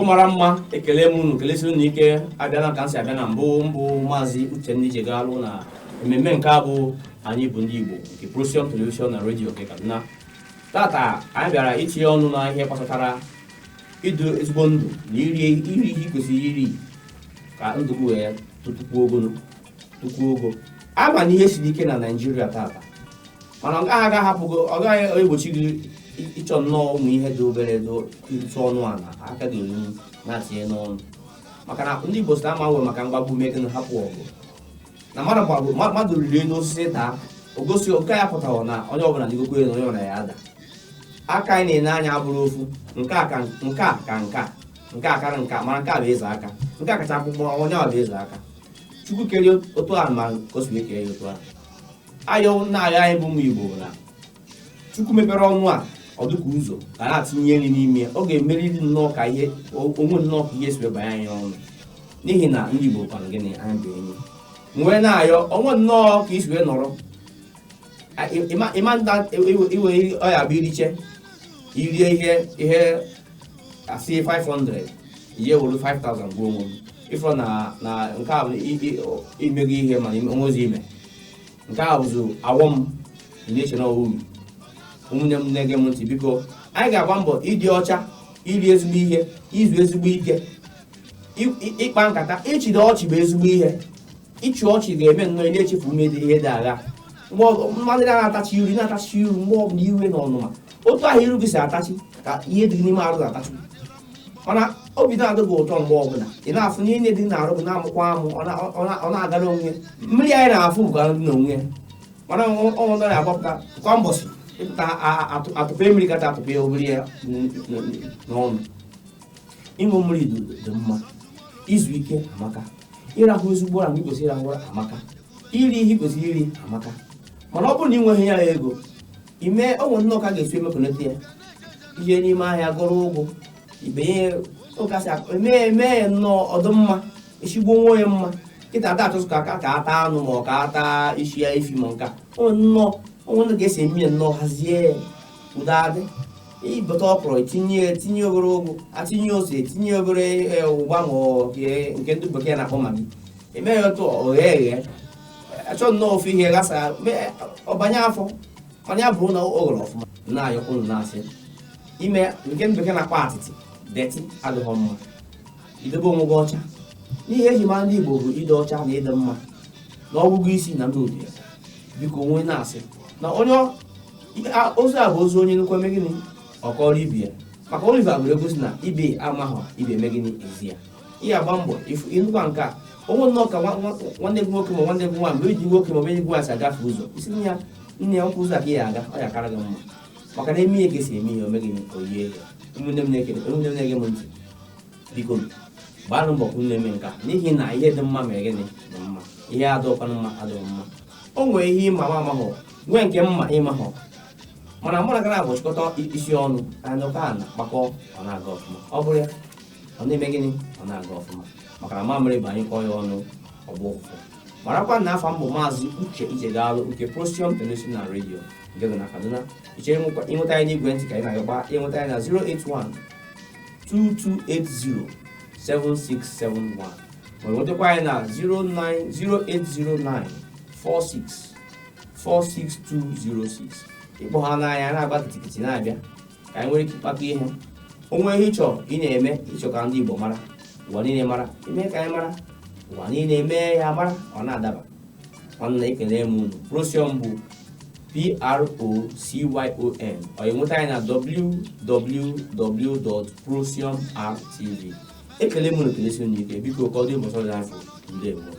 Umarama ekelemu kelesi nike abịana ka nsi abịana mbụ Mazi uchenna Ijegalu na mmemme nke abụ anyị bụ ndị Igbo nke Procyon television na radio nke Kaduna. Tata anyị bịara itinye ọnụ na ihe gbasatara idu ezigbo ndụ na iri ihe kwesịrị iri ka ndụ gị wee tukwuo ogo. Ama na ihe siri ike na Nigeria tata, mana ọ gaghị egbochi gị ịchọ nnọọ ụmụ ihe dị obere ịtụ ọnụ ala aka ga-eru na-atinye n'ọnụ, maka na ndị Igbo sị ama nwe maka mgbagbu megị na hapụ ọgụ na mmadụ riri elu osisi taa ogosi nke ya pụtara na onye ọbụla dịgokwe na onye ọbụla ya ada. Aka anyị na-ene anya abụrụ ofu, nke a ka mana nke a bụ eze aka, nke a kacha akwụkwọ onye ọ bụ eze aka. Chukwu kerie otu a ma kosibe kee ya otu a. Ayọ na-ayọ anyị bụ ụmụ Igbo na Chukwu mepere ọnụ a ọdụka ụzọ ga na-atinye nri n'ime, ọ ga-emeriri nnọọ ka ihe onwe nnọọ ka ihe si banye anyị ọnụ, n'ihi na ndị Igbo kwana gịnị anyị bụ enyi. Mgbe na-ayọ onwe nnọọ ka isi wee nọrọ ịma nta iwe ọya bụ iriche irie ihe asị 500 ihe wuru 5000 gbuo onwe ifọ na nke a bụ imego ihe mana onwezi ime. Nke a bụzụ awọm na-eche na uru. Ụmụnne m na-ege m ntị, biko anyị ga-agba mbọ ịdị ọcha, iri ezigbo ihe, izu ezigbo ike, ịkpa nkata, ịchịdo ọchị bụ ezigbo ihe. Ịchị ọchị ga-eme nnọọ ị na-echefu umede ihe dị agha. Mmadụ na-atachi iri mgbe ọ bụla iwe na ọnụma, otu ahụ iru gị si atachi ka ihe dị n'ime arụ ga-atachi. Mana obi na-adị gị ụtọ mgbe ọbụla ị na-afụ na ihe dị na-arụ gị na-amụkwa amụ, ọ na-agara onwe. Mmiri anyị na-afụ bụkwa dị n'onwe ya, mana ọnwụ nọ na-agbapụta kwa mbọsị ịpụta atụpe mmiri kacha atụpe ya obere ya n'ọnụ. Ịṅụ mmiri dị mma, izu ike amaka, ịrahụ ezigbo ụra mgbe kwesịrị ịrahụ ụra amaka, iri ihe kwesịrị iri amaka. Mana ọ bụrụ na ị nweghị ya ego ime onwe nnọọ ka ga-esi emekọnata ya ihe n'ime ahịa gụrụ ụgwụ ibenye ụkasị eme nnọọ ọdụmma eshigbo onwe ya mma. Kịta ada achọsụ ka ata anụ ma ọ ka ata isi ya efi ma nka onwe ga-esi eme ya nnọọ hazie ụdadị ibeta ọkpọrọ tinye obere ụgwụ, atinye ose, tinye obere ụgba ma nke ndị bekee na-akpọ magi, eme ya otu oghe achọ nnọọ ofu ihe gasa ọbanye afọ, mana ya bụrụ na o ghere ọfụma. Na-ayọ ụnụ na-asị ime nke ndị bekee na-akpọ atịtị deti adịghị mma. Idobe onwe gị ọcha, n'ihe eji mara ndị Igbo bụ ịdị ọcha na ịdị mma na ọgụgụ isi na ndị odi. Biko onwe na-asị na onye ozu a bụ ozu onye nnukwu eme gịnị ọkọrọ ibe ya, maka Oliver gwere egosi na ibe amaghọ ibe eme gịnị ezi ya. Ihe agba mbọ ịnụkwa nke a onwe nnọọ ka nwanne gị nwoke ma nwanne gị nwaanyị mgbe eji nwoke ma onye gị nwaanyị si agafe ụzọ isi nne ya nkwụ ụzọ a ka ya aga, ọ ya kara gị mma, maka na eme ihe ka esi eme ihe ome gịnị oyie ya. Ụmụnne m na-ege m ntị, biko gbarụ mbọ ka unu eme nka, n'ihi na ihe dị mma mere gịnị dị mma, ihe adọkwana mma adịghị mma. O nwere ihe ịma amahọ nwee nke mma ịmahọ, mana mụ na gara abụ chịkọta isi ọnụ anyụka a na-akpakọ ọ na-aga ọfụma. Ọ bụrụ ya ọ na-eme gịnị ọ na-aga ọfụma, maka na mamịrị bụ anyị kọọ ya ọnụ ọgbọ ụfụ. Marakwa na afọ mbụ Mazi Uche Ijegalu nke Procyon television na radio nke dị na Kaduna. Ichere ịnweta anyị n'igwe ntị ka anyị na-agba ịnweta anyị na 081-2280-7671 ma nwetakwa anyị na 08094646206. Ịkpọ ha n'anya na-agba kitikiti na-abịa ka anyị nwere ike ịkpakọ ihe. Onwe ihe ịchọ ị na-eme ịchọ ka ndị Igbo mara, ụwa niile mara, ime ka anyị mara, ụwa niile eme ya mara, ọ na-adaba. Nwanne ekele m unu. Procyon bụ Procyon. Ọ enweta anyị na www.procyonrtv. Ekele m unu kelesi unu ike, biko ka ọ dị ụbọchị ọzọ afọ ndị Igbo.